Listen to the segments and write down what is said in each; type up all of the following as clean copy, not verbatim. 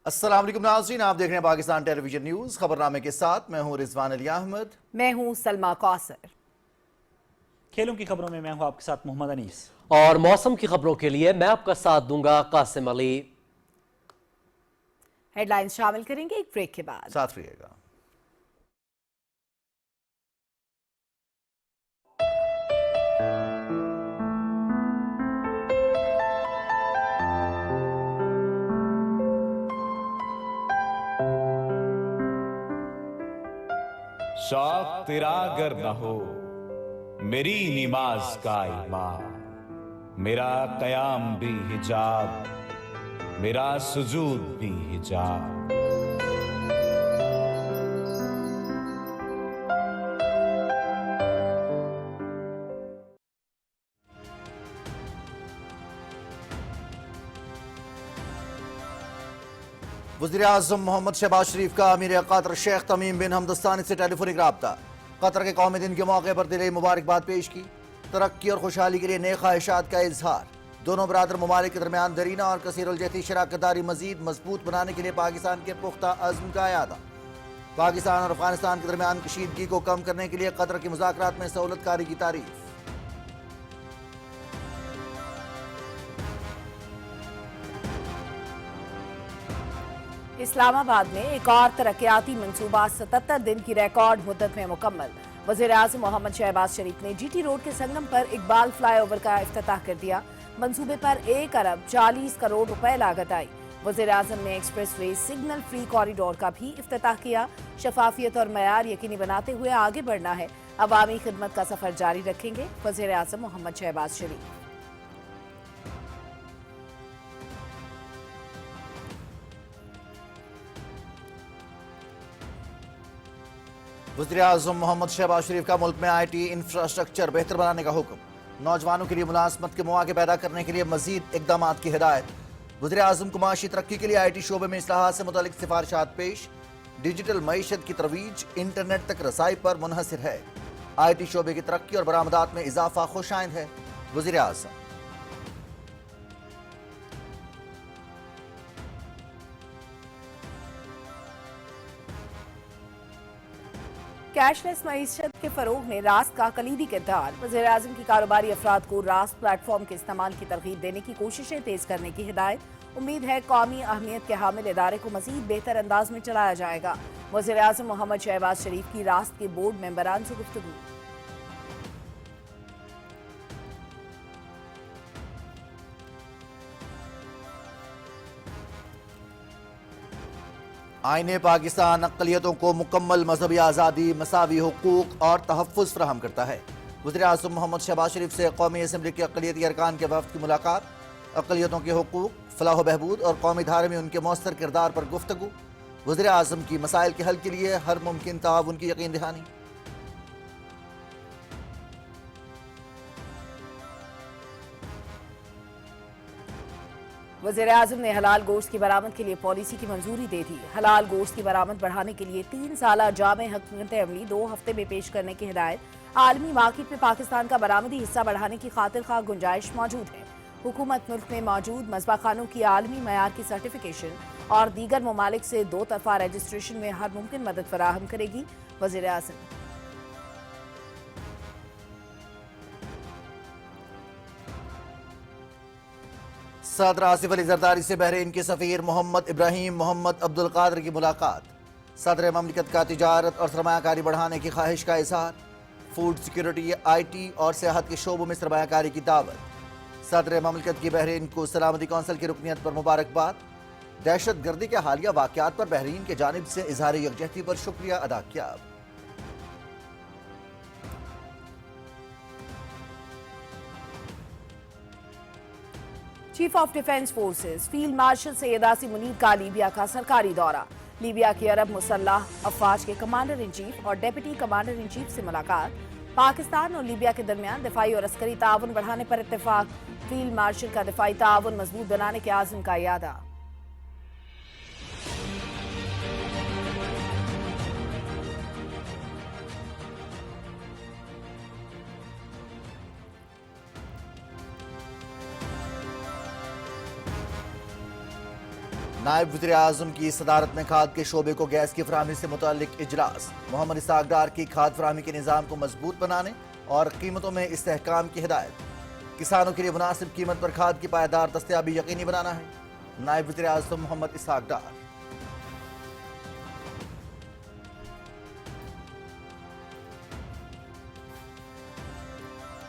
السلام علیکم ناظرین، آپ دیکھ رہے ہیں پاکستان ٹیلی ویژن نیوز خبرنامے کے ساتھ میں ہوں رضوان علی احمد۔ میں ہوں سلما کوثر۔ کھیلوں کی خبروں میں ہوں آپ کے ساتھ محمد انیس، اور موسم کی خبروں کے لیے میں آپ کا ساتھ دوں گا قاسم علی۔ ہیڈ لائنز شامل کریں گے ایک بریک کے بعد۔ ساتھ رہیے گا۔ شوق تیرا اگر نہ ہو میری نماز کا ایمان، میرا قیام بھی حجاب، میرا سجود بھی حجاب۔ وزیر اعظم محمد شہباز شریف کا امیر قطر شیخ تمیم بن حمد الثانی سے ٹیلی فونک رابطہ۔ قطر کے قومی دن کے موقع پر دلی مبارکباد پیش کی، ترقی اور خوشحالی کے لیے نیک خواہشات کا اظہار۔ دونوں برادر ممالک کے درمیان دیرینہ اور کثیر الجہتی شراکت داری مزید مضبوط بنانے کے لیے پاکستان کے پختہ عزم کا اعادہ۔ پاکستان اور افغانستان کے درمیان کشیدگی کو کم کرنے کے لیے قطر کے مذاکرات میں سہولت کاری کی تعریف۔ اسلام آباد میں ایک اور ترقیاتی منصوبہ 77 دن کی ریکارڈ مدت میں مکمل۔ وزیر اعظم محمد شہباز شریف نے جی ٹی روڈ کے سنگم پر اقبال فلائی اوور کا افتتاح کر دیا۔ منصوبے پر 1 ارب 40 کروڑ روپے لاگت آئی۔ وزیر اعظم نے express way signal free corridor کا بھی افتتاح کیا۔ شفافیت اور معیار یقینی بناتے ہوئے آگے بڑھنا ہے، عوامی خدمت کا سفر جاری رکھیں گے وزیر اعظم محمد شہباز شریف۔ وزیر اعظم محمد شہباز شریف کا ملک میں آئی ٹی انفراسٹرکچر بہتر بنانے کا حکم۔ نوجوانوں کے لیے ملازمت کے مواقع پیدا کرنے کے لیے مزید اقدامات کی ہدایت۔ وزیر اعظم کو معاشی ترقی کے لیے آئی ٹی شعبے میں اصلاحات سے متعلق سفارشات پیش۔ ڈیجیٹل معیشت کی ترویج انٹرنیٹ تک رسائی پر منحصر ہے۔ آئی ٹی شعبے کی ترقی اور برآمدات میں اضافہ خوش آئند ہے وزیر اعظم۔ کیش لیس معیشت کے فروغ میں راست کا کلیدی کردار۔ وزیر اعظم کی کاروباری افراد کو راست پلیٹ فارم کے استعمال کی ترغیب دینے کی کوششیں تیز کرنے کی ہدایت۔ امید ہے قومی اہمیت کے حامل ادارے کو مزید بہتر انداز میں چلایا جائے گا۔ وزیر اعظم محمد شہباز شریف کی راست کے بورڈ ممبران سے گفتگو۔ آئین پاکستان اقلیتوں کو مکمل مذہبی آزادی، مساوی حقوق اور تحفظ فراہم کرتا ہے۔ وزیر اعظم محمد شہباز شریف سے قومی اسمبلی کے اقلیتی ارکان کے وفد کی ملاقات۔ اقلیتوں کے حقوق، فلاح و بہبود اور قومی دھارے میں ان کے مؤثر کردار پر گفتگو۔ وزیر اعظم کی مسائل کے حل کے لیے ہر ممکن تعاون کی یقین دہانی۔ وزیر اعظم نے حلال گوشت کی برآمد کے لیے پالیسی کی منظوری دے دی۔ حلال گوشت کی برآمد بڑھانے کے لیے 3 سالہ جامع حکمت عملی 2 ہفتے میں پیش کرنے کی ہدایت۔ عالمی مارکیٹ میں پاکستان کا برآمدی حصہ بڑھانے کی خاطر خواہ گنجائش موجود ہے۔ حکومت ملک میں موجود مذبح خانوں کی عالمی معیار کی سرٹیفیکیشن اور دیگر ممالک سے 2 طرفہ رجسٹریشن میں ہر ممکن مدد فراہم کرے گی وزیر اعظم۔ صدر آصف علی زرداری سے بحرین کے سفیر محمد ابراہیم محمد عبد القادر کی ملاقات۔ صدر مملکت کا تجارت اور سرمایہ کاری بڑھانے کی خواہش کا اظہار۔ فوڈ سیکیورٹی، آئی ٹی اور سیاحت کے شعبوں میں سرمایہ کاری کی دعوت۔ صدر مملکت کی بحرین کو سلامتی کونسل کی رکنیت پر مبارکباد۔ دہشت گردی کے حالیہ واقعات پر بحرین کی جانب سے اظہار یکجہتی پر شکریہ ادا کیا۔ Chief of defence forces field marshal Syed Asim Munir کا لیبیا کا سرکاری دورہ۔ لیبیا کی عرب مسلح افواج کے کمانڈر ان چیف اور ڈیپٹی کمانڈر ان چیف سے ملاقات۔ پاکستان اور لیبیا کے درمیان دفاعی اور عسکری تعاون بڑھانے پر اتفاق۔ فیلڈ مارشل کا دفاعی تعاون مضبوط بنانے کے عزم کا اعادہ۔ नायब वज़ीर आज़म की सदारत में खाद के शोबे को गैस की फराहमी से मुताल्लिक इजलास। मोहम्मद इसाक डार की खाद फराहमी के निज़ाम को मजबूत बनाने और कीमतों में इस्तेहकाम की हिदायत। किसानों के लिए मुनासिब कीमत पर खाद की पायदार दस्तयाबी यकीनी बनाना है। नायब वज़ीर आज़म मोहम्मद इसाक डार।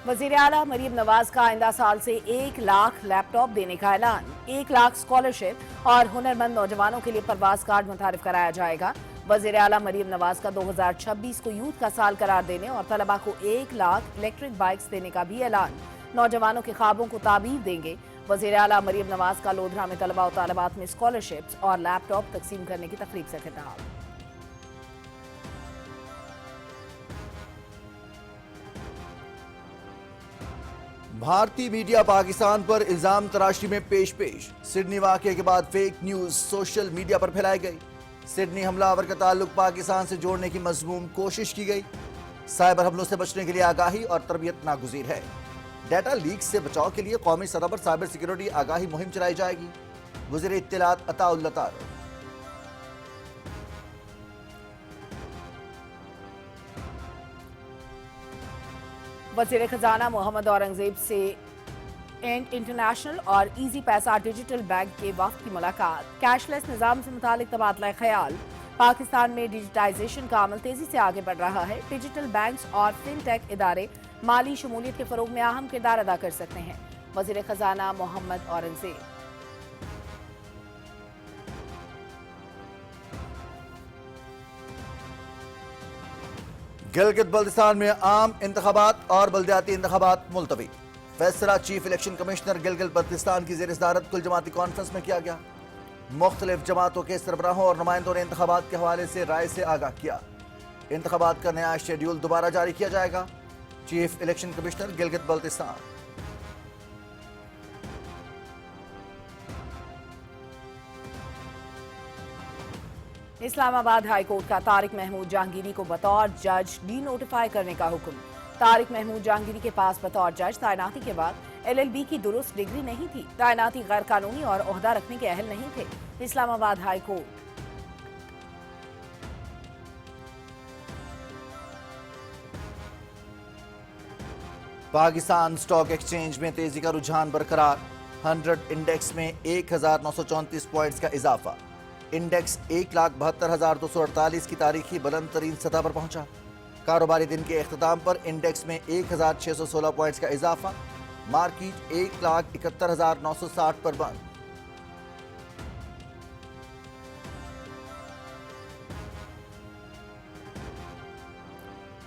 वज़ीर आला मरीम नवाज का आइंदा साल से 1 लाख लैपटॉप देने का ऐलान। 1 लाख स्कॉलरशिप और हुनरमंद नौजवानों के लिए परवाज कार्ड मुतारिफ कराया जाएगा। वज़ीर आला मरीम नवाज का 2026 को यूथ का साल करार देने और तलबा को 1 लाख इलेक्ट्रिक बाइक्स देने का भी ऐलान। नौजवानों के ख्वाबों को ताबीर देंगे। वज़ीर आला मरीम नवाज का लोधरा में तलबा और तालिबात में स्कॉलरशिप्स और लैपटॉप तकसीम करने की तकरीब से खिताब। भारतीय मीडिया पाकिस्तान पर इल्जाम तराशी में पेश सिडनी वाकये के बाद फेक न्यूज सोशल मीडिया पर फैलाई गई। सिडनी हमलावर का ताल्लुक पाकिस्तान से जोड़ने की मजमूम कोशिश की गई। साइबर हमलों से बचने के लिए आगाही और तरबियत नागुज़ीर है। डाटा लीक से बचाव के लिए कौमी सतह पर साइबर सिक्योरिटी आगाही मुहिम चलाई जाएगी। वज़ीर इत्तलात अताउल्लाह तार। वज़ीर खजाना मोहम्मद औरंगजेब से एंड इंटरनेशनल और इजी पैसा डिजिटल बैंक के वक्त की मुलाकात। कैशलेस निज़ाम से मुतालिक तबादला ख्याल। पाकिस्तान में डिजिटाइजेशन का अमल तेजी से आगे बढ़ रहा है। डिजिटल बैंक्स और फिनटेक इदारे माली शमूलियत के फरोग में अहम किरदार अदा कर सकते हैं। वज़ीर खजाना मोहम्मद औरंगजेब। गिलगित बल्तिस्तान में आम इंतखाबात और बल्दियाती इंतखाबात मुलतवी। फैसला chief election commissioner Gilgit Baltistan की ज़ेर सदारत कुल जमाती कॉन्फ्रेंस में किया गया। मुख्तलिफ जमातों के सरबराहों और नुमाइंदों ने इंतखाबात के हवाले से राय से आगाह किया। इंतखाबात का नया शेड्यूल दोबारा जारी किया जाएगा। Chief election commissioner Gilgit Baltistan. Islamabad high court का तारिक महमूद जहांगीरी को बतौर जज डी नोटिफाई करने का हुक्म। तारिक महमूद जहांगीरी के पास बतौर जज तैनाती के बाद LLB की दुरुस्त डिग्री नहीं थी। तैनाती गैर कानूनी और ओहदा रखने के अहल नहीं थे। Islamabad high court. Pakistan stock exchange में तेजी का रुझान बरकरार। 100 इंडेक्स में 1934 पॉइंट्स का इजाफा। इंडेक्स 1,72,248 की तारीखी बुलंद तरीन सतह पर पहुंचा। कारोबारी दिन के इख्तिताम पर इंडेक्स में 1,616 पॉइंट्स का इजाफा। मार्केट 1,71,960 पर बंद।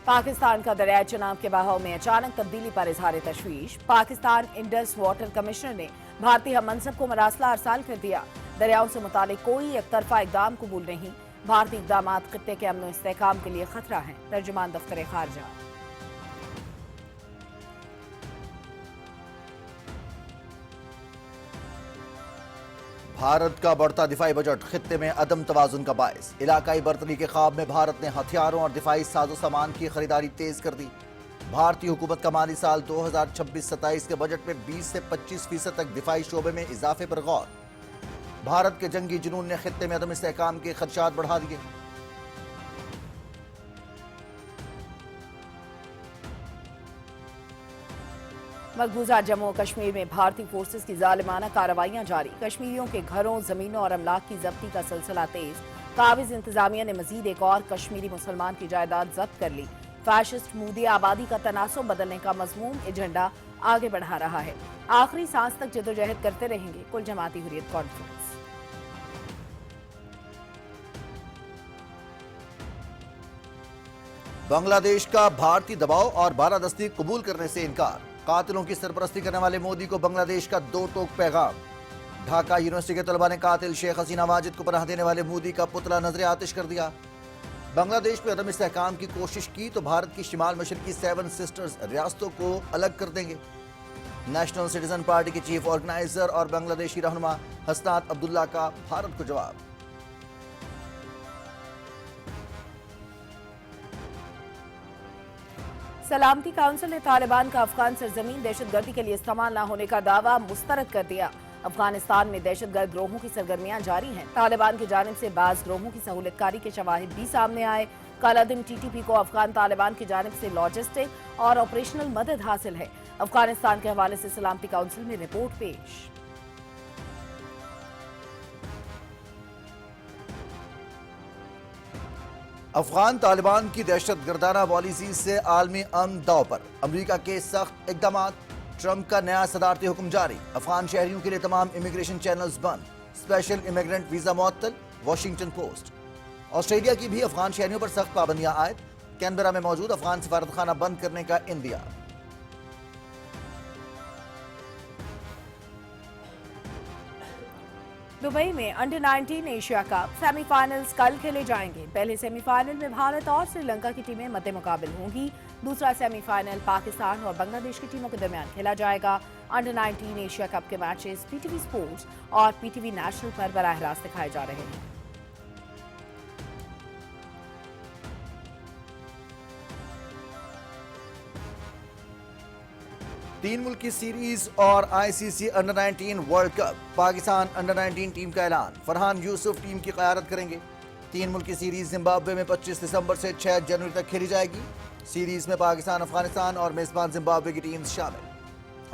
पाकिस्तान का दरियाई चनाब के बहाव में अचानक तब्दीली पर इजहार तशवीश। पाकिस्तान इंडस वाटर कमिश्नर ने भारतीय हम मनसब को मरासला अरसाल कर दिया। दरियाओं से मुतालिक कोई एकतरफा इकदाम कबूल नहीं। भारतीय इकदाम खत्ते के अमन इस्तेहकाम के लिए खतरा है। तर्जुमान दफ्तर खारजा। भारत का बढ़ता दिफाई बजट खित्ते में अदम तवाजुन का बायस। इलाकाई बर्तरी के ख्वाब में भारत ने हथियारों और दिफाई साजो सामान की खरीदारी तेज कर दी। भारतीय हुकूमत का माली साल 2026-27 के बजट में 20 से 25% तक दिफाई शोबे में इजाफे पर गौर। भारत के जंगी जुनून ने खित्ते में अदम इस्तेहकाम के खदशात बढ़ा दिए। मकबूजा जम्मू कश्मीर में भारतीय फोर्सेस की जालिमाना कार्रवाइयां जारी। कश्मीरियों के घरों, जमीनों और अमलाक की जब्ती का सिलसिला तेज। काबिज इंतजामिया ने मजीद एक और कश्मीरी मुसलमान की जायदाद जब्त कर ली। फैशिस्ट मूदी आबादी का तनासुब बदलने का मजमूम एजेंडा आगे बढ़ा रहा है। आखिरी सांस तक जदोजहद करते रहेंगे। कुल जमाती हुर्रियत कॉन्फ्रेंस। बांग्लादेश का भारतीय दबाव और बारादस्ती कबूल करने से इनकार। कातिलों की सरपरस्ती करने वाले मोदी को बांग्लादेश का दो टोक पैगाम। ढाका यूनिवर्सिटी के तलबा ने कातिल शेख हसीना वाजिद को पनाह देने वाले मोदी का पुतला नजर आतिश कर दिया। बांग्लादेश में अदम इस्तेहकाम की कोशिश की तो भारत की शिमाल मशरकी 7 सिस्टर्स रियासतों को अलग कर देंगे। नेशनल सिटीजन पार्टी के चीफ ऑर्गेनाइजर और बांग्लादेशी रहनुमा हसनात अब्दुल्ला का भारत को जवाब। सलामती काउंसिल ने तालिबान का अफगान सरजमीन दहशतगर्दी के लिए इस्तेमाल न होने का दावा मुस्तरद कर दिया। अफगानिस्तान में दहशतगर्द ग्रोहों की सरगर्मियां जारी हैं। तालिबान की जानिब से बाज ग्रोहों की सहूलतकारी के शवाहिद भी सामने आए। कल दिन टीटीपी को अफगान तालिबान की जानिब से लॉजिस्टिक और ऑपरेशनल मदद हासिल है। अफगानिस्तान के हवाले से सलामती काउंसिल में रिपोर्ट पेश। अफगान तालिबान की दहशतगर्दाना पॉलिसी से आलमी अमन दांव पर, अमरीका के सख्त इकदाम, ट्रंप का नया सदारती हुक्म जारी, अफगान शहरियों के लिए तमाम इमिग्रेशन चैनल्स बंद, स्पेशल इमिग्रेंट वीजा मुअत्तल, वॉशिंगटन पोस्ट। ऑस्ट्रेलिया की भी अफगान शहरियों पर सख्त पाबंदियां आयद, कैनबरा में मौजूद अफगान सफारतखाना बंद करने का इंदिया। दुबई में अंडर 19 एशिया कप सेमीफाइनल्स कल खेले जाएंगे। पहले सेमीफाइनल में भारत और श्रीलंका की टीमें मद्दे मुकाबिल होंगी। दूसरा सेमीफाइनल पाकिस्तान और बांग्लादेश की टीमों के दरमियान खेला जाएगा। अंडर 19 एशिया कप के मैचेस पीटीवी स्पोर्ट्स और पीटीवी नेशनल पर बराह रास्त दिखाए जा रहे हैं। तीन मुल्की सीरीज और ICC under 19 world cup, Pakistan under 19 team का ऐलान, फरहान यूसुफ टीम की क़यादत करेंगे। तीन मुल्की सीरीज जिम्बाब्वे में 25 दिसंबर से 6 जनवरी तक खेली जाएगी। सीरीज में पाकिस्तान, अफगानिस्तान और मेजबान जिम्बाब्वे की टीम्स शामिल।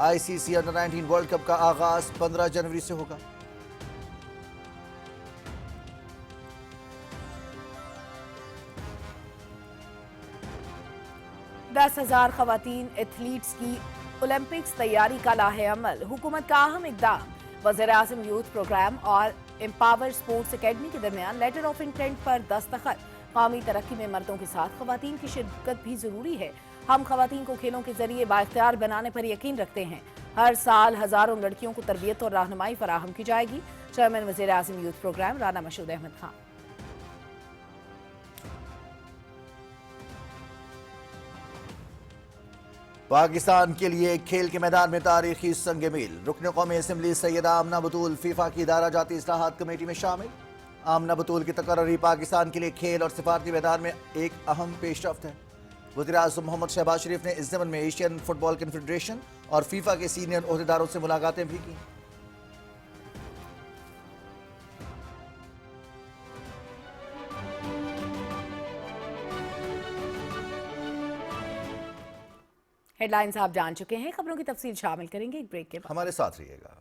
आईसीसी अंडर 19 वर्ल्ड कप का आगाज 15 जनवरी से होगा। दस 10,000 खवातीन एथलीट्स की ओलंपिक्स तैयारी का लाहे अमल, हुकूमत का अहम इकदाम। वज़ीर-ए-आज़म यूथ प्रोग्राम और एम्पावर स्पोर्ट्स एकेडमी के दरमियान लेटर ऑफ इंटेंट पर दस्तखत। कौमी तरक्की में मर्दों के साथ खवातीन की शिरकत भी जरूरी है। हम खवातीन को खेलों के जरिए बाइख्तियार बनाने पर यकीन रखते हैं। हर साल हजारों लड़कियों को तरबियत और रहनुमाई फराहम की जाएगी। चेयरमैन वज़ीर-ए-आज़म यूथ प्रोग्राम राना मसूद अहमद खान। पाकिस्तान के लिए खेल के मैदान में तारीखी संग मील, रुकन कौमी असम्बली सैयदा आमना बतूल फीफा की इदारा जाती इस्लाहात कमेटी में शामिल। आमना बतूल की तकर्री पाकिस्तान के लिए खेल और सिफारती मैदान में एक अहम पेशरफ्त है। वज़ीर-ए-आज़म मोहम्मद शहबाज शरीफ ने इस ज़मन में एशियन फुटबॉल कन्फेडरेशन और फीफा के सीनियर ओहदेदारों से मुलाकातें भी की। हेडलाइंस आप जान चुके हैं, खबरों की तफसील शामिल करेंगे एक ब्रेक के बाद। हमारे साथ रहिएगा।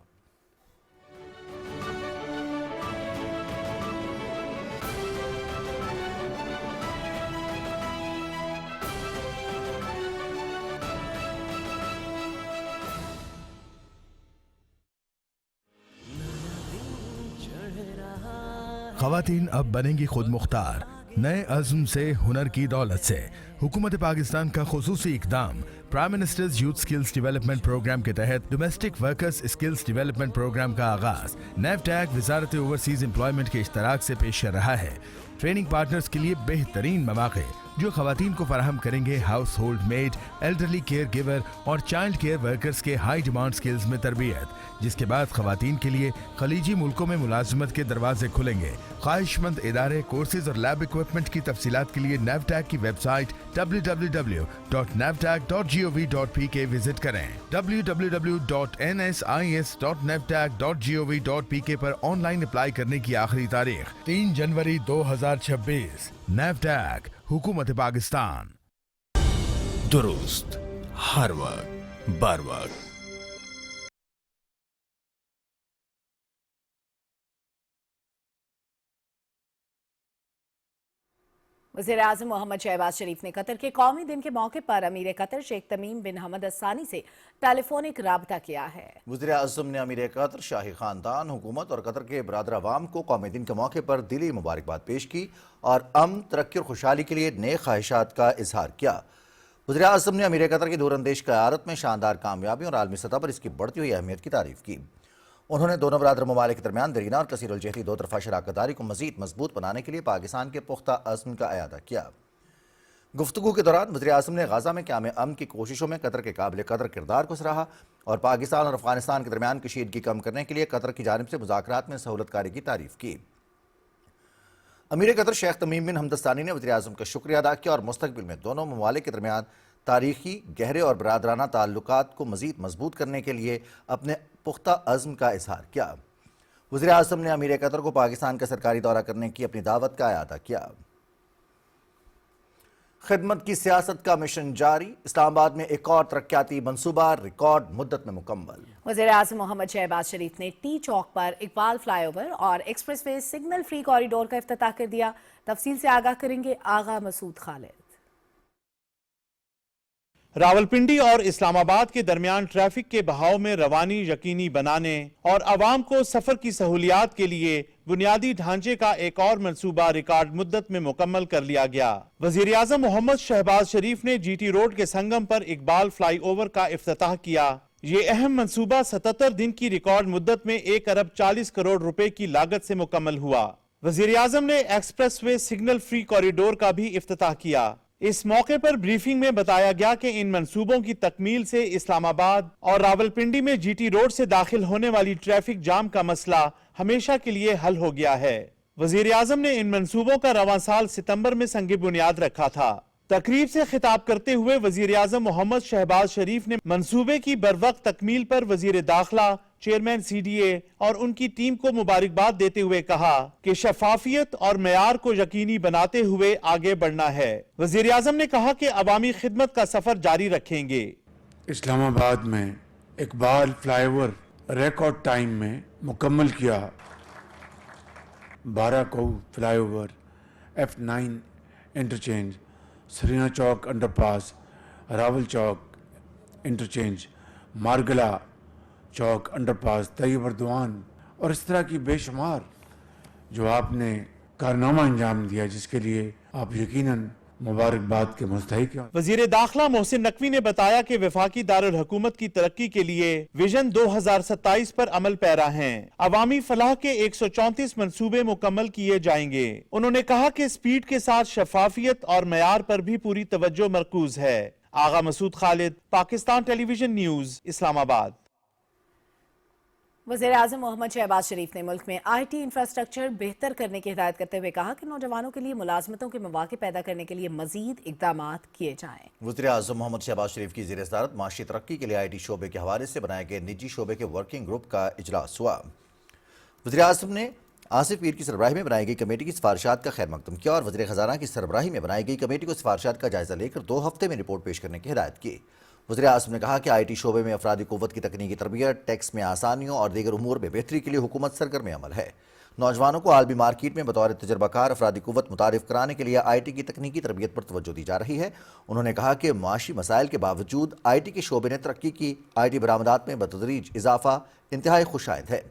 खवातीन अब बनेंगी खुद मुख्तार, नए अज़्म से, हुनर की दौलत से। हुकूमत पाकिस्तान का खुसूसी इक़दाम, prime minister's youth skills development programme के तहत domestic workers skills development programme का आगाज नेफ्टैग वजारत ओवरसीज एम्प्लॉयमेंट के इश्तराक से पेश कर रहा है। ट्रेनिंग पार्टनर्स के लिए बेहतरीन मौके जो खवातीन को फराहम करेंगे house hold made, elderly care giver और चाइल्ड केयर वर्कर्स के हाई डिमांड स्किल्स में तरबियत, जिसके बाद खवातीन के लिए खलीजी मुल्कों में मुलाजमत के दरवाजे खुलेंगे। ख्वाहिशमंद इदारे कोर्सेज और लैब इक्विपमेंट की तफसीलात के लिए नेफ्टैग की वेबसाइट www.naftac.gov.pk विजिट करें। www.nsis.naftac.gov.pk पर ऑनलाइन अप्लाई करने की आखिरी तारीख 3 जनवरी 2026। नेफ्टैग, हुकूमत पाकिस्तान। दुरुस्त, हर वक्त, बर वक्त। वज़ीर-ए-आज़म मोहम्मद शहबाज शरीफ ने कतर के कौमी दिन के मौके पर अमीर कतर शेख तमीम बिन हमद असानी से टेलीफोनिक राबता किया है। वज़ीर-ए-आज़म ने अमीर कतर, शाही खानदान, हुकूमत और कतर के बरादर अवाम को कौमी दिन के मौके पर दिली मुबारकबाद पेश की और अमन, तरक्की और खुशहाली के लिए नेक ख्वाहिशात का इजहार किया। वज़ीर-ए-आज़म ने अमीर कतर की दूरअंदेश क़यादत में शानदार कामयाबी और आलमी सतह पर इसकी बढ़ती हुई अहमियत की तारीफ की। उन्होंने दोनों बरादर ममालिक के दरमियान दरीना और कसीर उल-जहती दो तरफा शराकतदारी को मज़ीद मजबूत बनाने के लिए पाकिस्तान के पुख्ता अज़्म का अयादा किया। गुफ्तगू के दौरान वज़ीर-ए-आज़म ने गाज़ा में क़याम अमन की कोशिशों में कतर के काबिल कदर किरदार को सराहा और पाकिस्तान और अफगानिस्तान के दरमियान कशीदगी कम करने के लिए कतर की जानिब से मुज़ाकरात में सहूलतकारी की तारीफ की। अमीर कतर शेख तमीम बिन हमद असानी ने वज़ीर-ए-आज़म का शुक्रिया अदा किया और मुस्तक़बिल में दोनों ममालिक के दरमियान تاریخی گہرے اور برادرانہ تعلقات کو مزید مضبوط کرنے کے لیے اپنے پختہ عزم کا اظہار کیا۔ وزیر اعظم نے امیر قطر کو پاکستان کا سرکاری دورہ کرنے کی اپنی دعوت کا اعادہ کیا۔ خدمت کی سیاست کا مشن جاری، اسلام آباد میں ایک اور ترقیاتی منصوبہ ریکارڈ مدت میں مکمل۔ وزیر اعظم محمد شہباز شریف نے ٹی چوک پر اقبال فلائی اوور اور express way signal free corridor کا افتتاح کر دیا۔ تفصیل سے آگاہ کریں گے آغا مسعود خالد۔ راولپنڈی اور اسلام آباد کے درمیان ٹریفک کے بہاؤ میں روانی یقینی بنانے اور عوام کو سفر کی سہولیات کے لیے بنیادی ڈھانچے کا ایک اور منصوبہ ریکارڈ مدت میں مکمل کر لیا گیا۔ وزیر اعظم محمد شہباز شریف نے جی ٹی روڈ کے سنگم پر اقبال فلائی اوور کا افتتاح کیا۔ یہ اہم منصوبہ 77 دن کی ریکارڈ مدت میں 1 ارب 40 کروڑ روپے کی لاگت سے مکمل ہوا۔ وزیر اعظم نے express way signal free corridor کا بھی افتتاح کیا۔ اس موقع پر بریفنگ میں بتایا گیا کہ ان منصوبوں کی تکمیل سے اسلام آباد اور راولپنڈی میں جی ٹی روڈ سے داخل ہونے والی ٹریفک جام کا مسئلہ ہمیشہ کے لیے حل ہو گیا ہے۔ وزیر اعظم نے ان منصوبوں کا رواں سال ستمبر میں سنگ بنیاد رکھا تھا۔ تقریب سے خطاب کرتے ہوئے وزیر اعظم محمد شہباز شریف نے منصوبے کی بروقت تکمیل پر وزیر داخلہ، چیئرمین سی ڈی اے اور ان کی ٹیم کو مبارکباد دیتے ہوئے کہا کہ شفافیت اور معیار کو یقینی بناتے ہوئے آگے بڑھنا ہے۔ وزیر اعظم نے کہا کہ عوامی خدمت کا سفر جاری رکھیں گے۔ اسلام آباد میں Iqbal fly over record time میں مکمل کیا۔ 12 کو fly over, F9 interchange, Serena چوک انڈر پاس، راول چوک انٹرچینج، مارگلا چوک انڈر پاس، طیب اردوان اور اس طرح کی بے شمار جو آپ نے کارنامہ انجام دیا، جس کے لیے آپ یقیناً مبارکباد کے مستحق ہیں۔ وزیر داخلہ محسن نقوی نے بتایا کہ وفاقی دارالحکومت کی ترقی کے لیے ویژن 2027 پر عمل پیرا ہیں۔ عوامی فلاح کے 134 منصوبے مکمل کیے جائیں گے۔ انہوں نے کہا کہ سپیڈ کے ساتھ شفافیت اور معیار پر بھی پوری توجہ مرکوز ہے۔ آغا مسعود خالد، پاکستان ٹیلی ویژن نیوز، اسلام آباد۔ وزیر اعظم محمد شہباز شریف نے ملک میں آئی ٹی انفراسٹرکچر بہتر کرنے کی ہدایت کرتے ہوئے کہا کہ نوجوانوں کے لیے ملازمتوں کے مواقع پیدا کرنے کے لیے مزید اقدامات کیے جائیں۔ وزیر اعظم محمد شہباز شریف کی زیر صدارت معاشی ترقی کے لیے آئی ٹی شعبے کے حوالے سے بنائے گئے نجی شعبے کے ورکنگ گروپ کا اجلاس ہوا۔ وزیر اعظم نے آصف پیر کی سربراہی میں بنائی گئی کمیٹی کی سفارشات کا خیر مقدم کیا اور وزیر خزانہ کی سربراہی میں بنائی گئی کمیٹی کو سفارشات کا جائزہ لے کر 2 ہفتے میں رپورٹ پیش کرنے کی ہدایت کی۔ وزیر اعظم نے کہا کہ آئی ٹی شعبے میں افرادی قوت کی تکنیکی تربیت، ٹیکس میں آسانیوں اور دیگر امور میں بہتری کے لیے حکومت سرگرم عمل ہے۔ نوجوانوں کو عالمی مارکیٹ میں بطور تجربہ کار افرادی قوت متعارف کرانے کے لیے آئی ٹی کی تکنیکی تربیت پر توجہ دی جا رہی ہے۔ انہوں نے کہا کہ معاشی مسائل کے باوجود آئی ٹی کے شعبے نے ترقی کی۔ آئی ٹی برآمدات میں بتدریج اضافہ انتہائی خوش آئند ہے۔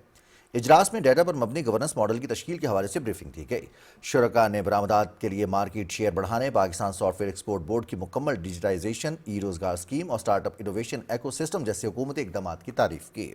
اجلاس میں ڈیٹا پر مبنی گورننس ماڈل کی تشکیل کے حوالے سے بریفنگ دی گئی۔ شرکاء نے برآمدات کے لیے مارکیٹ شیئر بڑھانے، Pakistan software export board کی مکمل ڈیجیٹائزیشن، ای روزگار اسکیم اور startup innovation ecosystem جیسے حکومتی اقدامات کی تعریف کی۔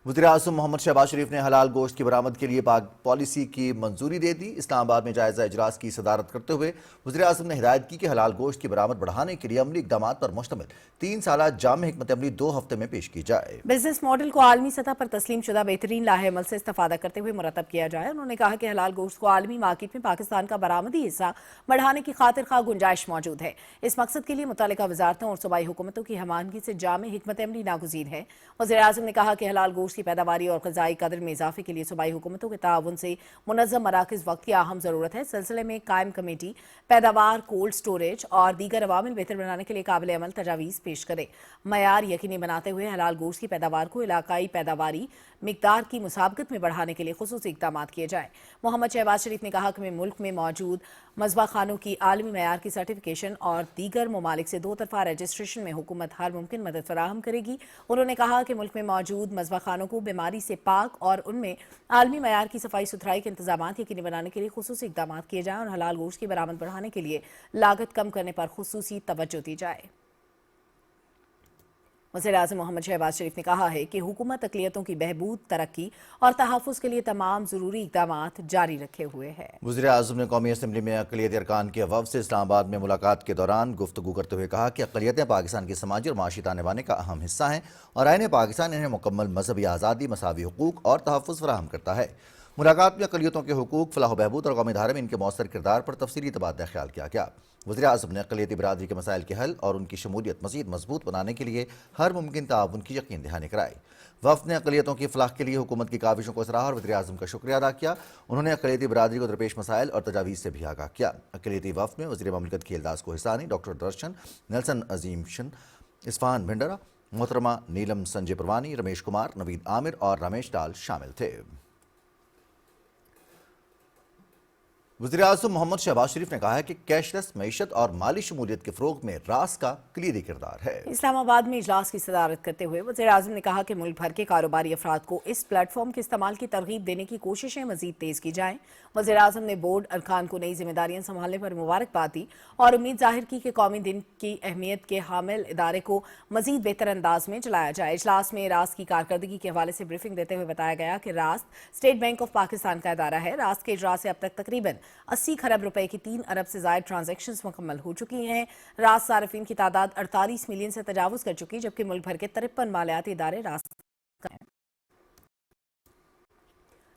وزیر اعظم محمد شہباز شریف نے حلال گوشت کی برآمد کے لیے پالیسی کی منظوری دے دی۔ اسلام آباد میں جائزہ اجلاس کی صدارت کرتے ہوئے وزیر اعظم نے ہدایت کی کہ حلال گوشت کی برآمد بڑھانے کے لیے عملی اقدامات پر مشتمل 3 سالہ جامع حکمت عملی 2 ہفتے میں پیش کی جائے۔ بزنس ماڈل کو عالمی سطح پر تسلیم شدہ بہترین لاہے عمل سے استفادہ کرتے ہوئے مرتب کیا جائے۔ انہوں نے کہا کہ حلال گوشت کو عالمی مارکیٹ میں پاکستان کا برآمدی حصہ بڑھانے کی خاطر خواہ گنجائش موجود ہے۔ اس مقصد کے لیے متعلقہ وزارتوں اور صوبائی حکومتوں کی ہمانگی سے جامع حکمت عملی ناگزیر ہے۔ وزیر اعظم نے کہا کہ حلال گوشت کی پیداواری اور غذائی قدر میں اضافے کے لیے صوبائی حکومتوں کے تعاون سے منظم مراکز وقت کی اہم ضرورت ہے۔ سلسلے میں قائم کمیٹی پیداوار، کولڈ سٹوریج اور دیگر عوامل بہتر بنانے کے لیے قابل عمل تجاویز پیش کرے۔ معیار یقینی بناتے ہوئے حلال گوشت کی پیداوار کو علاقائی پیداواری مقدار کی مسابقت میں بڑھانے کے لیے خصوصی اقدامات کیے جائیں۔ محمد شہباز شریف نے کہا کہ ملک میں موجود مذبح خانوں کی عالمی معیار کی سرٹیفکیشن اور دیگر ممالک سے 2 طرفہ رجسٹریشن میں حکومت ہر ممکن مدد فراہم کرے گی۔ انہوں نے کہا کہ ملک میں موجود مذبح خانوں کو بیماری سے پاک اور ان میں عالمی معیار کی صفائی ستھرائی کے انتظامات یقینی بنانے کے لیے خصوصی اقدامات کیے جائیں اور حلال گوشت کی برآمد بڑھانے کے لیے لاگت کم کرنے پر خصوصی توجہ دی جائے۔ وزیر اعظم محمد شہباز شریف نے کہا ہے کہ حکومت اقلیتوں کی بہبود، ترقی اور تحفظ کے لیے تمام ضروری اقدامات جاری رکھے ہوئے ہے۔ وزیر اعظم نے قومی اسمبلی میں اقلیتی ارکان کے وفد سے اسلام آباد میں ملاقات کے دوران گفتگو کرتے ہوئے کہا کہ اقلیتیں پاکستان کے سماجی اور معاشی تانے بانے کا اہم حصہ ہیں اور آئین پاکستان انہیں مکمل مذہبی آزادی، مساوی حقوق اور تحفظ فراہم کرتا ہے۔ ملاقات میں اقلیتوں کے حقوق، فلاح و بہبود اور قومی دھارے میں ان کے مؤثر کردار پر تفصیلی تبادلہ خیال کیا گیا۔ وزیر اعظم نے اقلیتی برادری کے مسائل کے حل اور ان کی شمولیت مزید مضبوط بنانے کے لیے ہر ممکن تعاون کی یقین دہانی کرائی۔ وفد نے اقلیتوں کی فلاح کے لیے حکومت کی کاوشوں کو سراہا اور وزیر اعظم کا شکریہ ادا کیا۔ انہوں نے اقلیتی برادری کو درپیش مسائل اور تجاویز سے بھی آگاہ کیا۔ اقلیتی وفد میں وزیر مملکت کھیلداس کوہستانی، ڈاکٹر درشن، نیلسن عظیم شن، اصفہان بھنڈرا، محترمہ نیلم سنجے پروانی، رمیش کمار، نوید عامر اور رمیش ڈال شامل تھے۔ وزیر اعظم محمد شہباز شریف نے کہا ہے کہ کیش لیس معیشت اور مالی شمولیت کے فروغ میں راس کا کلیدی کردار ہے۔ اسلام آباد میں اجلاس کی صدارت کرتے ہوئے وزیر اعظم نے کہا کہ ملک بھر کے کاروباری افراد کو اس پلیٹ فارم کے استعمال کی ترغیب دینے کی کوششیں مزید تیز کی جائیں۔ وزیر اعظم نے بورڈ ارکان کو نئی ذمہ داریاں سنبھالنے پر مبارکباد دی اور امید ظاہر کی کہ قومی دن کی اہمیت کے حامل ادارے کو مزید بہتر انداز میں چلایا جائے۔ اجلاس میں راس کی کارکردگی کے حوالے سے بریفنگ دیتے ہوئے بتایا گیا کہ راس اسٹیٹ بینک آف پاکستان کا ادارہ ہے۔ راس کے اجرا سے اب تک تقریباً 80 خرب روپے کی 3 ارب سے زائد ٹرانزیکشنز مکمل ہو چکی ہیں۔ راس صارفین کی تعداد 48 ملین سے تجاوز کر چکی، جبکہ ملک بھر کے 53 مالیاتی ادارے راس کا ہیں۔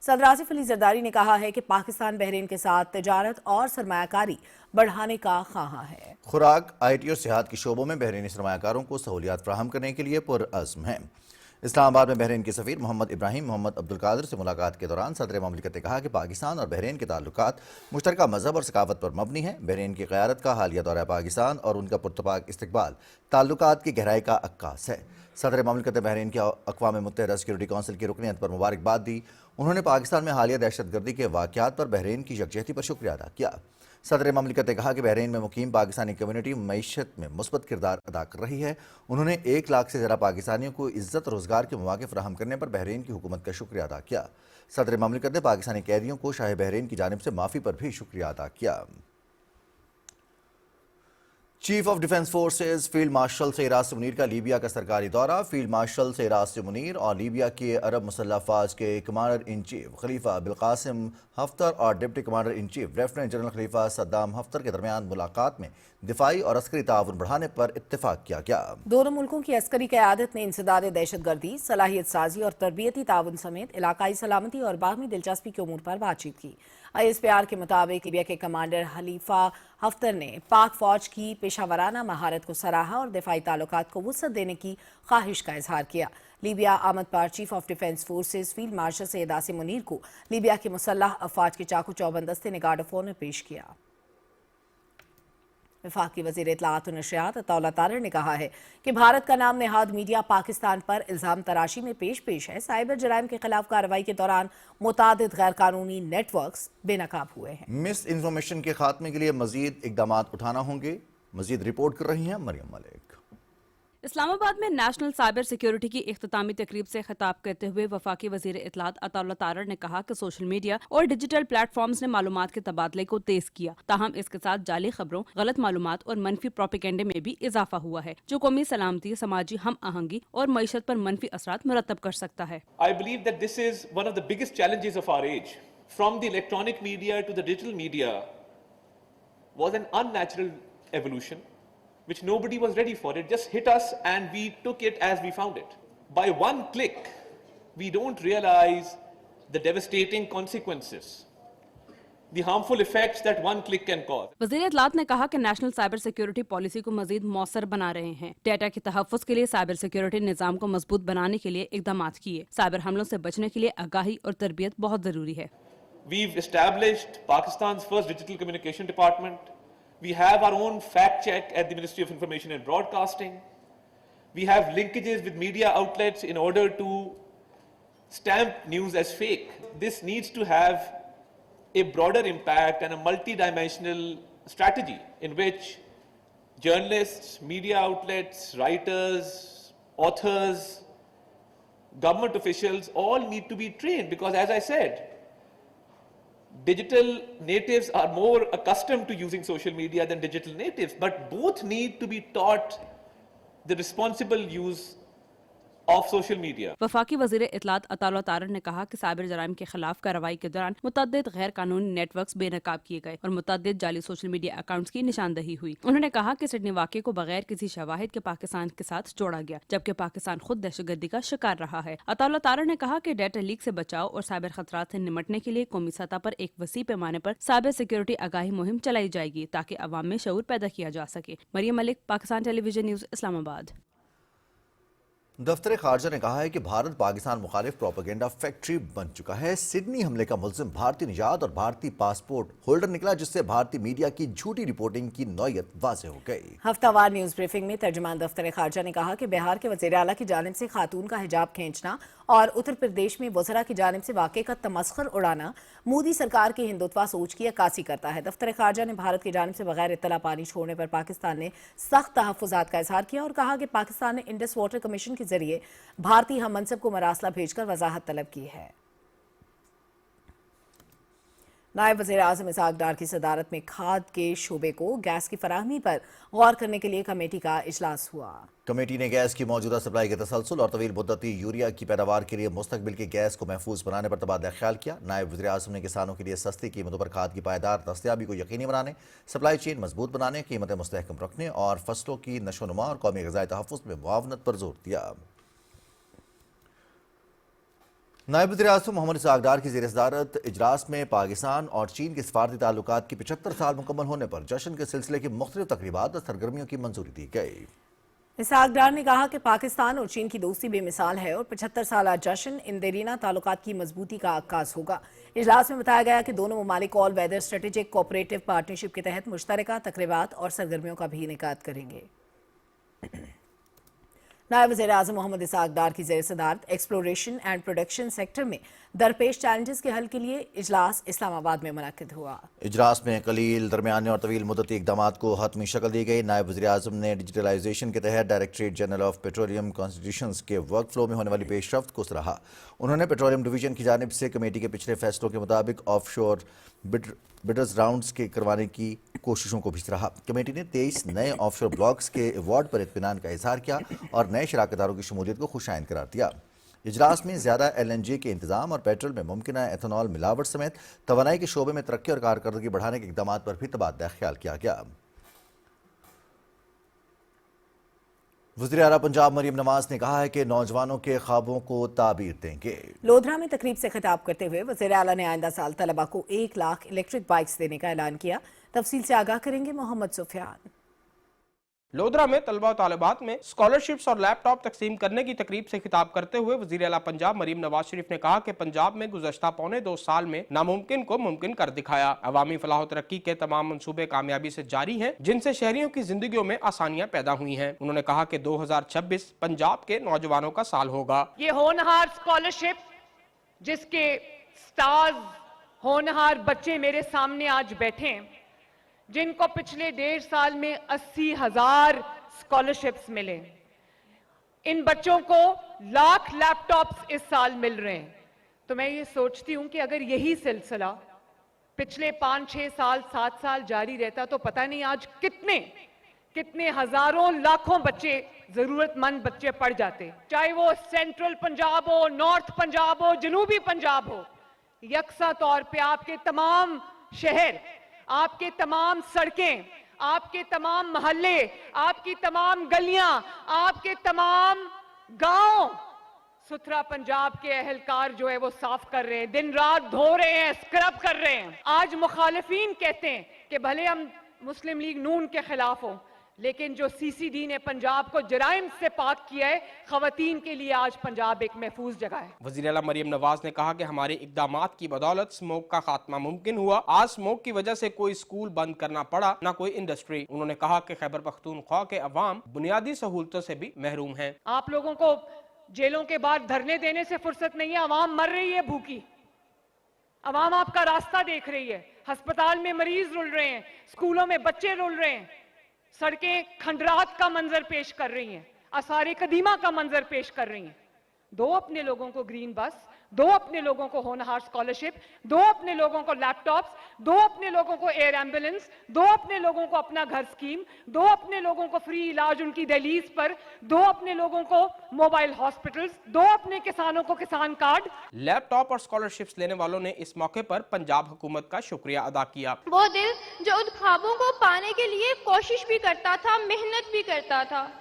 صدر آصف علی زرداری نے کہا ہے کہ پاکستان بحرین کے ساتھ تجارت اور سرمایہ کاری بڑھانے کا خواہاں ہے۔ خوراک، آئی ٹی اور صحت کے شعبوں میں بحرینی سرمایہ کاروں کو سہولیات فراہم کرنے کے لیے پرعزم ہیں۔ اسلام آباد میں بحرین کے سفیر محمد ابراہیم محمد عبدالقادر سے ملاقات کے دوران صدر مملکت نے کہا کہ پاکستان اور بحرین کے تعلقات مشترکہ مذہب اور ثقافت پر مبنی ہیں۔ بحرین کی قیادت کا حالیہ دورہ پاکستان اور ان کا پرتپاک استقبال تعلقات کی گہرائی کا عکاس ہے۔ صدر مملکت نے بحرین کی اقوام متحدہ سیکورٹی کونسل کی رکنیت پر مبارکباد دی۔ انہوں نے پاکستان میں حالیہ دہشت گردی کے واقعات پر بحرین کی یکجہتی پر شکریہ ادا کیا۔ صدر مملکت نے کہا کہ بحرین میں مقیم پاکستانی کمیونٹی معیشت میں مثبت کردار ادا کر رہی ہے۔ انہوں نے 1 لاکھ سے زیادہ پاکستانیوں کو عزت اور روزگار کے مواقع فراہم کرنے پر بحرین کی حکومت کا شکریہ ادا کیا۔ صدر مملکت نے پاکستانی قیدیوں کو شاہ بحرین کی جانب سے معافی پر بھی شکریہ ادا کیا۔ Chief of defence forces field marshal سیراج سے منیر کا لیبیا کا سرکاری دورہ۔ فیلڈ مارشل سیراج سے منیر اور لیبیا کے عرب مسلح افواج کے کمانڈر ان چیف خلیفہ بالقاسم حفتر اور deputy commander in chief lieutenant general خلیفہ صدام حفتر کے درمیان ملاقات میں دفاعی اور عسکری تعاون بڑھانے پر اتفاق کیا گیا۔ دونوں ملکوں کی عسکری قیادت نے انسداد دہشت گردی، صلاحیت سازی اور تربیتی تعاون سمیت علاقائی سلامتی اور باہمی دلچسپی کے امور پر بات چیت کی۔ ISPR کے مطابق لیبیا کے کمانڈر خلیفہ حفتر نے پاک فوج کی پیشہ ورانہ مہارت کو سراہا اور دفاعی تعلقات کو وسعت دینے کی خواہش کا اظہار کیا۔ لیبیا آمد پر chief of defence forces field marshal Syed Asim Munir کو لیبیا کے مسلح افواج کے چاقو چوبند دستے نے گارڈ آف آنر پیش کیا۔ وفاقی وزیر اطلاعات و نشریات عطا اللہ تارڑ نے کہا ہے کہ بھارت کا نام نہاد میڈیا پاکستان پر الزام تراشی میں پیش ہے۔ سائبر جرائم کے خلاف کارروائی کے دوران متعدد غیر قانونی نیٹ ورکس بے نقاب ہوئے ہیں۔ مس انفارمیشن کے خاتمے کے لیے مزید اقدامات اٹھانا ہوں گے، مزید رپورٹ کر رہی ہیں مریم ملک۔ اسلام آباد میں نیشنل سائبر سیکیورٹی کی اختتامی تقریب سے خطاب کرتے ہوئے وفاقی وزیر اطلاعات عطا اللہ تارڑ نے کہا کہ سوشل میڈیا اور ڈیجیٹل پلیٹ فارمز نے معلومات کے تبادلے کو تیز کیا، تاہم اس کے ساتھ جعلی خبروں، غلط معلومات اور منفی پروپیگنڈے میں بھی اضافہ ہوا ہے، جو قومی سلامتی، سماجی ہم آہنگی اور معیشت پر منفی اثرات مرتب کر سکتا ہے۔ I believe that this is one of the biggest challenges of our age. From the electronic media to the digital media was an unnatural evolution, which nobody was ready for. It just hit us and we took it as we found it. By one click, we don't realize the devastating consequences, the harmful effects that one click can cause. وزیر اطلاعات نے کہا کہ national cyber security policy کو مزید مؤثر بنا رہے ہیں، ڈیٹا کے تحفظ کے لیے سائبر سیکیورٹی نظام کو مضبوط بنانے کے لیے اقدامات کیے، سائبر حملوں سے بچنے کے لیے آگاہی اور تربیت بہت ضروری ہے۔ We've established Pakistan's first digital communication department. We have our own fact check at the Ministry of Information and Broadcasting. We have linkages with media outlets in order to stamp news as fake. This needs to have a broader impact and a multi-dimensional strategy in which journalists, media outlets, writers, authors, government officials all need to be trained, because as I said, digital natives are more accustomed to using social media than digital natives, but both need to be taught the responsible use of social media. वफाकी वज़ीर इत्तलात अताउल्लाह तारड़ ने कहा कि cyber जराइम के खिलाफ कार्रवाई के दौरान मुतअद्दिद गैर कानूनी नेटवर्क्स बेनकाब किए गए और मुतअद्दिद जाली सोशल मीडिया अकाउंट्स की निशानदही हुई। उन्होंने कहा कि सिडनी वाक़े को बगैर किसी शवाहिद के पाकिस्तान के साथ जोड़ा गया, जबकि पाकिस्तान खुद दहशतगर्दी का शिकार रहा है। अताउल्लाह तारड़ ने कहा कि डेटा लीक से बचाव और साइबर खतरात से निमटने के लिए कौमी सतह पर एक वसी पैमाने पर साइबर सिक्योरिटी आगाही मुहिम चलाई जाएगी ताकि अवाम में शऊर पैदा किया जा सके। Maryam Malik, Pakistan television news, Islamabad. दफ्तर खारजा ने कहा है कि भारत पाकिस्तान मुखालिफ प्रोपेगेंडा फैक्ट्री बन चुका है। सिडनी हमले का मुल्जिम भारतीय निजात और भारतीय पासपोर्ट होल्डर निकला, जिससे भारतीय मीडिया की झूठी रिपोर्टिंग की नौयत वाज़ेह हो गई। हफ्तावार न्यूज ब्रीफिंग में तर्जुमान दफ्तर खारजा ने कहा कि बिहार के वज़ीर आला की जानिब से खातून का हिजाब खींचना और उत्तर प्रदेश में वज़रा की जानिब से वाक़े का तमस्खुर उड़ाना मोदी सरकार की हिंदुत्वा सोच की अक्कासी करता है। दफ्तर खारजा ने भारत की जानिब से बगैर इत्तला पानी छोड़ने पर पाकिस्तान ने सख्त तहफ़्फ़ुज़ात का इज़हार किया और कहा कि पाकिस्तान ने इंडस वाटर कमीशन के जरिए भारतीय हम मनसब को मरासला भेजकर वजाहत तलब की है। नायब वज़ीर आज़म इसहाक़ डार की सदारत में खाद के शोबे को गैस की फराहमी पर गौर करने के लिए कमेटी का इजलास हुआ। कमेटी ने गैस की मौजूदा सप्लाई के तसलसल और तवील मुद्दती यूरिया की पैदावार के लिए मुस्तकबिल के गैस को महफूज बनाने पर तबादला ख्याल किया। नायब वज़ीर आज़म ने किसानों के लिए सस्ती कीमतों पर खाद की पायदार दस्तयाबी को यकीनी बनाने, सप्लाई चेन मजबूत बनाने, कीमतें मुस्तहकम रखने और फसलों की नशोनुमा और कौमी ग़िज़ाई तहफ़्फ़ुज़ में मुआवनत पर जोर दिया। नायब वज़ीर आज़म मोहम्मद इसहाक़ डार की ज़ेर सदारत इजलास में पाकिस्तान और चीन के सफारती ताल्लुकात की 75 साल मुकम्मल होने पर जश्न के सिलसिले की मुख्तलिफ तक़रीबात और सरगर्मियों की मंजूरी दी गई। इसहाक़ डार ने कहा कि पाकिस्तान और चीन की दोस्ती बेमिसाल है और 75 साला जश्न इन देरीना ताल्लुकात की मजबूती का आगाज़ होगा। इजलास में बताया गया कि दोनों ममालिक all weather strategic cooperative partnership के तहत मुश्तरका तक़रीबात और सरगर्मियों का भी इनेकाद करेंगे। नायब वज़ीर आज़म मोहम्मद इसहाक़ डार की ज़ेर सदारत एक्सप्लोरेशन एंड प्रोडक्शन सेक्टर में दरपेश चैलेंजेस के हल के लिए इजलास इस्लामाबाद में मुनक़िद हुआ। इजलास में कलील, दरमियाने और तवील मुद्दती इक़दामात को हतमी शक्ल दी गई। नायब वज़ीर आज़म ने डिजिटलाइजेशन के तहत directorate general of petroleum constitutions के वर्क फ्लो में होने वाली पेशरफ्त को सराहा। उन्होंने पेट्रोलियम डिवीजन की जानिब से कमेटी के पिछले फैसलों के मुताबिक ऑफशोर बिडर्स राउंड्स के करवाने की कोशिशों को भी सराहा। कमेटी ने 23 नए ऑफशोर ब्लॉक्स के अवार्ड पर इत्मीनान का इजहार किया और नए शराकतदारों की शमूलियत को खुशाइंद करार दिया। इजलास में ज़्यादा LNG के इंतजाम और पेट्रोल में मुमकिना एथेनॉल मिलावट समेत तवानाई के शोबे में तरक्की और कारकर्दगी बढ़ाने के इक़दाम पर भी तबादला ख्याल किया गया। वज़ीर आला पंजाब मरीम नवाज ने कहा है कि नौजवानों के ख्वाबों को ताबीर देंगे। लोधरा में तकरीब से खिताब करते हुए वज़ीर आला ने आइंदा साल तलबा को 1 लाख इलेक्ट्रिक बाइक्स देने का ऐलान किया। तफसील से आगाह करेंगे मोहम्मद सुफियान। लोधरा में तलबा और तालिबात में स्कॉलरशिप्स और लैपटॉप तकसीम करने की तकरीब से खिताब करते हुए वज़ीर आला पंजाब मरीम नवाज शरीफ ने कहा कि पंजाब में गुज़श्ता पौने 2 साल में नामुमकिन को मुमकिन कर दिखाया। अवामी फलाह तरक्की के तमाम मंसूबे कामयाबी से जारी हैं, जिनसे शहरियों की जिंदगियों में आसानियां पैदा हुई हैं। उन्होंने कहा कि 2026 पंजाब के नौजवानों का साल होगा। ये होनहार स्कॉलरशिप जिसके स्टार्स होनहार बच्चे मेरे सामने आज बैठे हैं, जिनको पिछले 1.5 साल में 80,000 स्कॉलरशिप्स मिले, इन बच्चों को लाख लैपटॉप्स इस साल मिल रहे हैं। तो मैं ये सोचती हूं कि अगर यही सिलसिला पिछले 5-6 साल 7 साल जारी रहता तो पता नहीं आज कितने हजारों लाखों बच्चे, जरूरतमंद बच्चे पढ़ जाते। चाहे वो सेंट्रल पंजाब हो, नॉर्थ पंजाब हो, जनूबी पंजाब हो, यकसा तौर पे आपके तमाम शहर, आपके तमाम सड़कें, आपके तमाम मोहल्ले, आपकी तमाम गलियां, आपके तमाम गांव सुथरा पंजाब के अहलकार जो है वो साफ कर रहे हैं, दिन रात धो रहे हैं, स्क्रब कर रहे हैं। आज मुखालिफिन कहते हैं कि भले हम मुस्लिम लीग नून के खिलाफ हो, लेकिन जो CCD ने पंजाब को जराइम से पाक किया है, खवातीन के लिए आज पंजाब एक महफूज जगह है। वज़ीर आला मरीम नवाज ने कहा कि हमारे इक़दामात की बदौलत स्मोक का खात्मा मुमकिन हुआ। आज स्मोक की वजह से कोई स्कूल बंद करना पड़ा, न कोई इंडस्ट्री। उन्होंने कहा कि खैबर पख्तूनख्वा के अवाम बुनियादी सहूलतों से भी महरूम हैं। आप लोगों को जेलों के बाहर धरने देने से फुर्सत नहीं है। अवाम मर रही है भूखी, अवाम आपका रास्ता देख रही है। अस्पताल में मरीज रुल रहे हैं, स्कूलों में बच्चे रुल रहे हैं, सड़कें खंडरात का मंजर पेश कर रही हैं, आसार कदीमा का मंजर पेश कर रही हैं। दो अपने लोगों को ग्रीन बस, दो अपने लोगों को होनहार स्कॉलरशिप, दो अपने लोगों को लैपटॉप्स, दो अपने लोगों को एयर एम्बुलेंस, दो अपने लोगों को अपना घर स्कीम, दो अपने लोगों को फ्री इलाज उनकी दहलीज पर, दो अपने लोगों को मोबाइल हॉस्पिटल्स, दो अपने किसानों को किसान कार्ड। लैपटॉप और स्कॉलरशिप्स लेने वालों ने इस मौके पर पंजाब हुकूमत का शुक्रिया अदा किया। वो दिल जो उन ख्वाबों को पाने के लिए कोशिश भी करता था, मेहनत भी करता था,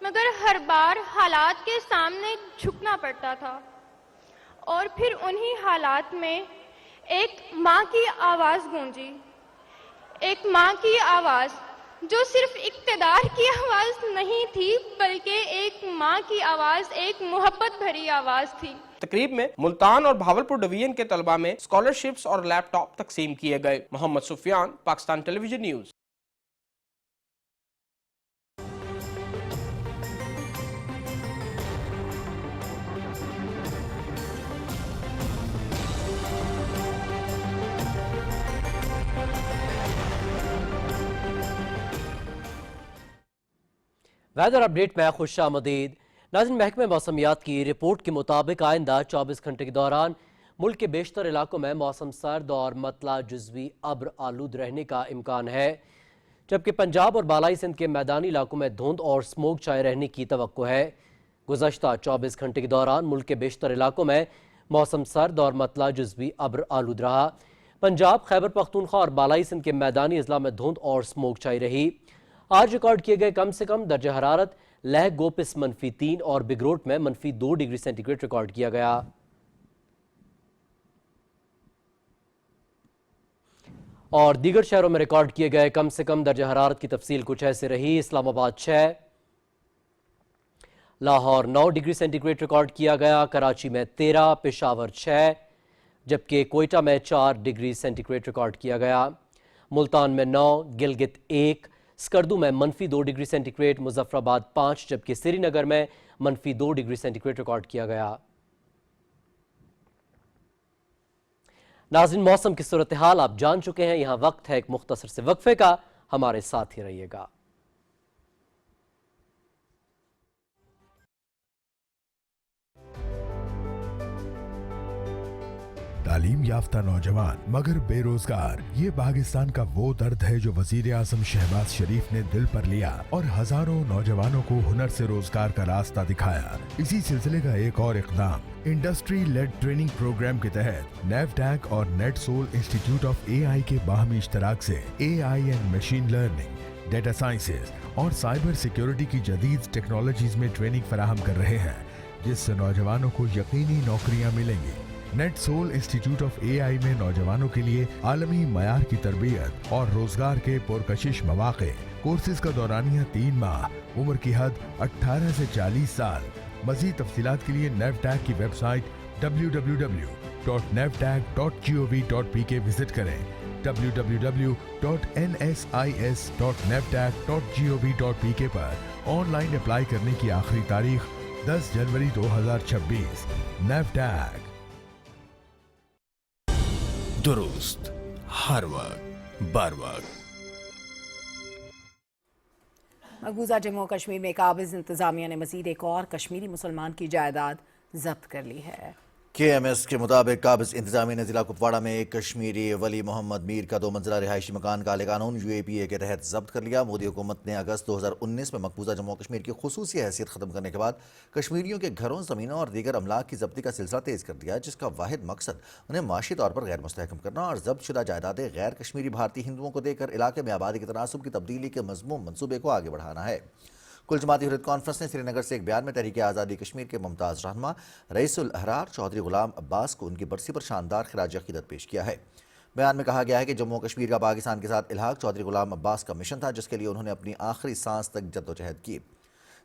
मगर हर बार हालात के सामने झुकना पड़ता था। और फिर उन्हीं हालात में एक माँ की आवाज़ गूंजी, एक माँ की आवाज़ जो सिर्फ इक़्तिदार की आवाज़ नहीं थी, बल्कि एक माँ की आवाज़, एक मोहब्बत भरी आवाज़ थी। तकरीब में मुल्तान और भावलपुर डिवीजन के तलबा में स्कॉलरशिप्स और लैपटॉप तकसीम किए गए। Mohammad Sufiyan, Pakistan television news. Weather update में खुश आमदीद। नाज़रीन, महकमे मौसमियात की रिपोर्ट के मुताबिक आइंदा 24 घंटे के दौरान मुल्क के बेशतर इलाकों में मौसम सर्द और मतला जुज़वी अब्र आलूद रहने का इम्कान है, जबकि पंजाब और बालाई सिंध के मैदानी इलाकों में धुंध और स्मोक छाए रहने की तवक्को है। गुज़श्ता 24 घंटे के दौरान मुल्क के बेशतर इलाकों में मौसम सर्द और मतला जुज़वी अब्र आलूद रहा। पंजाब, खैबर पख्तूनख्वा और बालाई सिंध के मैदानी अजला में धुंध और स्मोक छाई रही। आज रिकॉर्ड किए गए कम से कम दर्जा हरारत लह गोपिस -3 और बिगरोट में -2 डिग्री सेंटीग्रेड रिकॉर्ड किया गया। और दीगर शहरों में रिकॉर्ड किए गए कम से कम दर्जा हरारत की तफसील कुछ ऐसे रही। Islamabad 6, Lahore 9 degree centigrade record किया गया, कराची में 13, पेशावर 6, जबकि कोयटा में 4 डिग्री सेंटीग्रेड रिकॉर्ड किया गया। मुल्तान में 9, गिलगित 1, स्कर्दू में -2 डिग्री सेंटीग्रेड, मुजफ्फराबाद 5, जबकि श्रीनगर में -2 डिग्री सेंटीग्रेड रिकॉर्ड किया गया। नाज़रीन, मौसम की सूरत हाल आप जान चुके हैं। यहाँ वक्त है एक मुख्तसर से वक्फे का, हमारे साथ ही रहिएगा। तालीम याफ्ता नौजवान मगर बेरोजगार, ये पाकिस्तान का वो दर्द है जो वजीर आजम शहबाज शरीफ ने दिल पर लिया और हजारों नौजवानों को हुनर से रोजगार का रास्ता दिखाया। इसी सिलसिले का एक और इक़दाम इंडस्ट्री लेड ट्रेनिंग प्रोग्राम के तहत नेवटैक और NetSol institute of AI के बाहमी इश्तराक से AI and machine learning, data sciences और साइबर सिक्योरिटी की जदीद टेक्नोलॉजीज में ट्रेनिंग फराहम कर रहे हैं, जिससे नौजवानों को यकीनी नौकरियां मिलेंगी। NetSol institute of AI में नौजवानों के लिए आलमी मयार की तरबियत और रोजगार के पुरकशिश मौके। कोर्सेज का दौरानिया 3 माह, उम्र की हद 18 से 40 साल। मजीद तफसीलात के लिए नेवटैक की वेबसाइट www.nevtac.gov.pk विजिट करें। www.nsis.nevtac.gov.pk पर ऑनलाइन अप्लाई करने की आखिरी तारीख 10 जनवरी 2026। नेवटैक, दुरुस्त हर वक्त बर वक्त। मकबूजा जम्मू कश्मीर में काबिज इंतजामिया ने मजीद एक और कश्मीरी मुसलमान की जायदाद जब्त कर ली है। KMS के मुताबिक काबिज इंतजामिया ने जिला कुपवाड़ा में एक कश्मीरी वली मोहम्मद मीर का 2 मंजिला रिहायशी मकान काले कानून UAPA के तहत जब्त कर लिया। मोदी हुकूमत ने अगस्त 2019 में मकबूजा जम्मू कश्मीर की खुसूसी हैसियत खत्म करने के बाद कश्मीरियों के घरों, ज़मीनों और दीगर अमलाक की जब्ती का सिलसिला तेज कर दिया, जिसका वाहिद मकसद उन्हें माशी तौर पर गैर मुस्तहकम करना और जब्त शुदा जायदादें गैर कश्मीरी भारतीय हिंदुओं को देकर इलाके में आबादी के तनासुब की तब्दीली के मज़मूम मनसूबे को आगे बढ़ाना है। कुल जमाती हुर्रियत कॉन्फ्रेंस ने श्रीनगर से एक बयान में तहरीक आज़ादी कश्मीर के मुमताज़ रहनुमा रईसुल अहरार चौधरी गुलाम अब्बास को उनकी बरसी पर शानदार खिराज अक़ीदत पेश किया है। बयान में कहा गया है कि जम्मू कश्मीर का पाकिस्तान के साथ इल्हाक चौधरी गुलाम अब्बास का मिशन था, जिसके लिए उन्होंने अपनी आखिरी सांस तक जद्दोजहद की।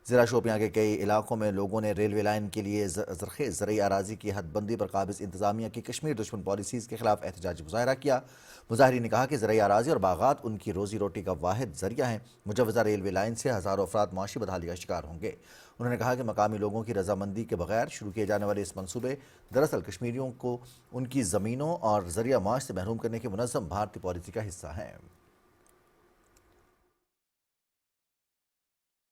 ज़िला शोपियां के कई इलाकों में लोगों ने रेलवे लाइन के लिए ज़रख़ेज़ ज़रई अराज़ी की हदबंदी पर काबिज़ इंतज़ामिया की कश्मीर दुश्मन पॉलिसीज़ के खिलाफ एहतजाजी मुज़ाहरा किया। मुज़ाहरीन ने कहा कि ज़रई अराज़ी और बागात उनकी रोज़ी रोटी का वाहिद ज़रिया हैं। मुजव्वज़ा रेलवे लाइन से हज़ारों अफराद माशी बदहाली का शिकार होंगे। उन्होंने कहा कि मकामी लोगों की रजामंदी के बगैर शुरू किए जाने वाले इस मनसूबे दरअसल कश्मीरियों को उनकी ज़मीनों और ज़रिया माश से महरूम करने की मुनज़्ज़म भारतीय पॉलिसी का हिस्सा हैं।